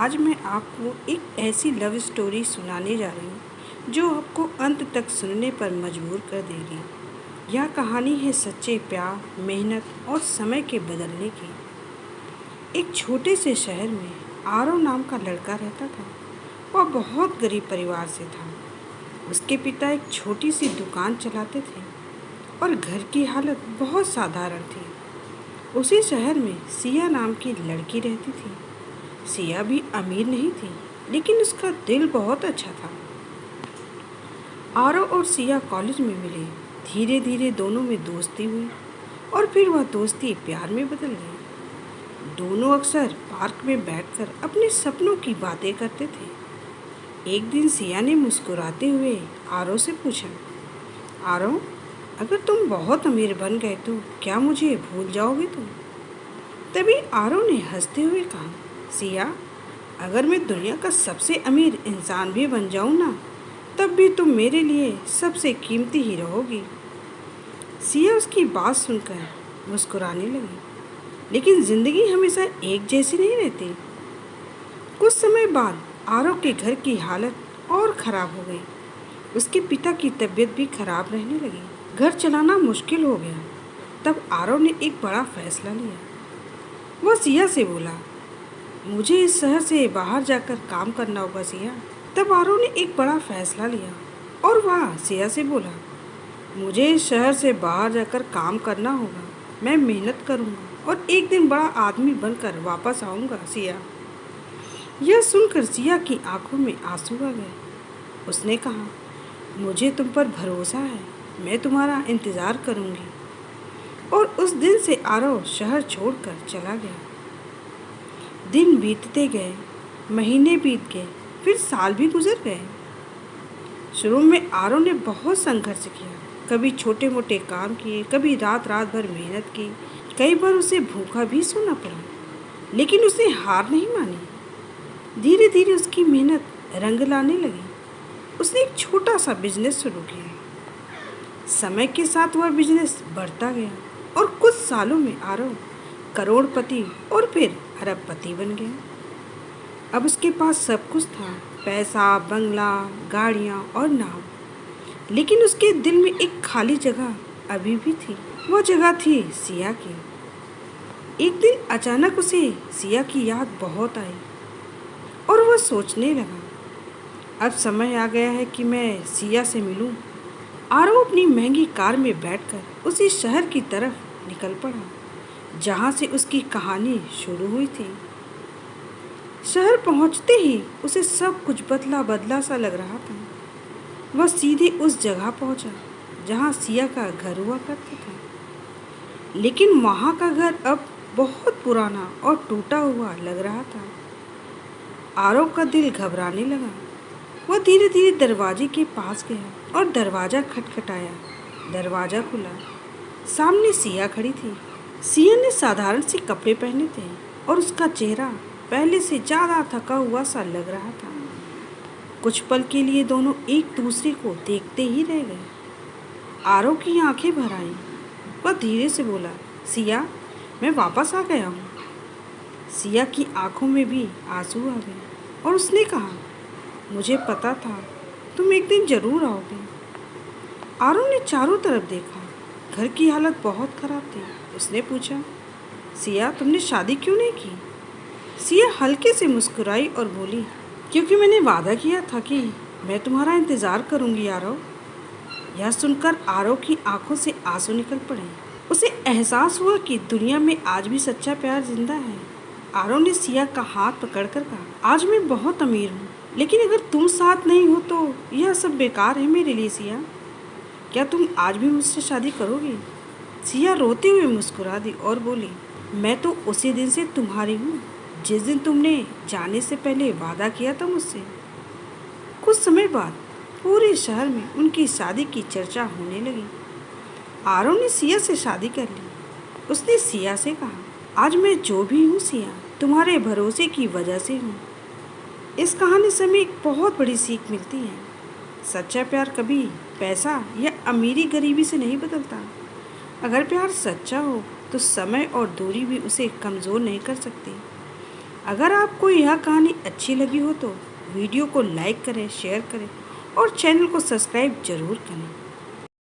आज मैं आपको एक ऐसी लव स्टोरी सुनाने जा रही हूँ जो आपको अंत तक सुनने पर मजबूर कर देगी। यह कहानी है सच्चे प्यार, मेहनत और समय के बदलने की। एक छोटे से शहर में आरव नाम का लड़का रहता था। वह बहुत गरीब परिवार से था। उसके पिता एक छोटी सी दुकान चलाते थे और घर की हालत बहुत साधारण थी। उसी शहर में सिया नाम की लड़की रहती थी। सिया भी अमीर नहीं थी, लेकिन उसका दिल बहुत अच्छा था। आरव और सिया कॉलेज में मिले। धीरे धीरे दोनों में दोस्ती हुई और फिर वह दोस्ती प्यार में बदल गई। दोनों अक्सर पार्क में बैठकर अपने सपनों की बातें करते थे। एक दिन सिया ने मुस्कुराते हुए आरव से पूछा, आरव, अगर तुम बहुत अमीर बन गए तो क्या मुझे भूल जाओगे तुम? तभी आरव ने हंसते हुए कहा, सिया, अगर मैं दुनिया का सबसे अमीर इंसान भी बन जाऊं ना, तब भी तुम मेरे लिए सबसे कीमती ही रहोगी। सिया उसकी बात सुनकर मुस्कुराने लगी, लेकिन जिंदगी हमेशा एक जैसी नहीं रहती। कुछ समय बाद आरव के घर की हालत और खराब हो गई। उसके पिता की तबीयत भी खराब रहने लगी। घर चलाना मुश्किल हो गया। तब आरव ने एक बड़ा फैसला लिया। वह सिया से बोला, मुझे इस शहर से बाहर जाकर काम करना होगा सिया। तब आरव ने एक बड़ा फैसला लिया और वह सिया से बोला, मुझे इस शहर से बाहर जाकर काम करना होगा। मैं मेहनत करूँगा और एक दिन बड़ा आदमी बनकर वापस आऊँगा सिया। यह सुनकर सिया की आंखों में आंसू आ गए। उसने कहा, मुझे तुम पर भरोसा है, मैं तुम्हारा इंतज़ार करूँगी। और उस दिन से आरव शहर छोड़कर चला गया। दिन बीतते गए, महीने बीत गए, फिर साल भी गुजर गए। शुरू में आरव ने बहुत संघर्ष किया। कभी छोटे मोटे काम किए, कभी रात रात भर मेहनत की। कई बार उसे भूखा भी सोना पड़ा, लेकिन उसने हार नहीं मानी। धीरे धीरे उसकी मेहनत रंग लाने लगी। उसने एक छोटा सा बिजनेस शुरू किया। समय के साथ वह बिजनेस बढ़ता गया और कुछ सालों में आरव करोड़पति और फिर अरबपति बन गया। अब उसके पास सब कुछ था, पैसा, बंगला, गाड़ियाँ और नाव। लेकिन उसके दिल में एक खाली जगह अभी भी थी। वह जगह थी सिया की। एक दिन अचानक उसे सिया की याद बहुत आई और वह सोचने लगा, अब समय आ गया है कि मैं सिया से मिलूं। आरव अपनी महंगी कार में बैठकर उसी शहर की तरफ निकल पड़ा जहाँ से उसकी कहानी शुरू हुई थी। शहर पहुँचते ही उसे सब कुछ बदला बदला सा लग रहा था। वह सीधे उस जगह पहुँचा जहाँ सिया का घर हुआ करता था, लेकिन वहाँ का घर अब बहुत पुराना और टूटा हुआ लग रहा था। आरव का दिल घबराने लगा। वह धीरे धीरे दरवाजे के पास गया और दरवाज़ा खटखटाया। दरवाज़ा खुला। सामने सिया खड़ी थी। सिया ने साधारण से कपड़े पहने थे और उसका चेहरा पहले से ज़्यादा थका हुआ सा लग रहा था। कुछ पल के लिए दोनों एक दूसरे को देखते ही रह गए। आरव की आंखें भर आईं। वह धीरे से बोला, सिया, मैं वापस आ गया हूँ। सिया की आंखों में भी आंसू आ गए और उसने कहा, मुझे पता था तुम एक दिन जरूर आओगे। आरव ने चारों तरफ देखा। घर की हालत बहुत खराब थी। उसने पूछा, सिया, तुमने शादी क्यों नहीं की? सिया हल्के से मुस्कुराई और बोली, क्योंकि मैंने वादा किया था कि मैं तुम्हारा इंतज़ार करूंगी आरव। यह सुनकर आरव की आंखों से आंसू निकल पड़े। उसे एहसास हुआ कि दुनिया में आज भी सच्चा प्यार जिंदा है। आरव ने सिया का हाथ पकड़कर कहा, आज मैं बहुत अमीर हूँ, लेकिन अगर तुम साथ नहीं हो तो यह सब बेकार है मेरे लिए। सिया, क्या तुम आज भी मुझसे शादी करोगी? सिया रोते हुए मुस्कुरा दी और बोली, मैं तो उसी दिन से तुम्हारी हूँ जिस दिन तुमने जाने से पहले वादा किया था मुझसे। कुछ समय बाद पूरे शहर में उनकी शादी की चर्चा होने लगी। आरव ने सिया से शादी कर ली। उसने सिया से कहा, आज मैं जो भी हूँ सिया, तुम्हारे भरोसे की वजह से हूँ। इस कहानी से हमें एक बहुत बड़ी सीख मिलती है। सच्चा प्यार कभी पैसा या अमीरी गरीबी से नहीं बदलता। अगर प्यार सच्चा हो तो समय और दूरी भी उसे कमज़ोर नहीं कर सकती। अगर आपको यह कहानी अच्छी लगी हो तो वीडियो को लाइक करें, शेयर करें और चैनल को सब्सक्राइब जरूर करें।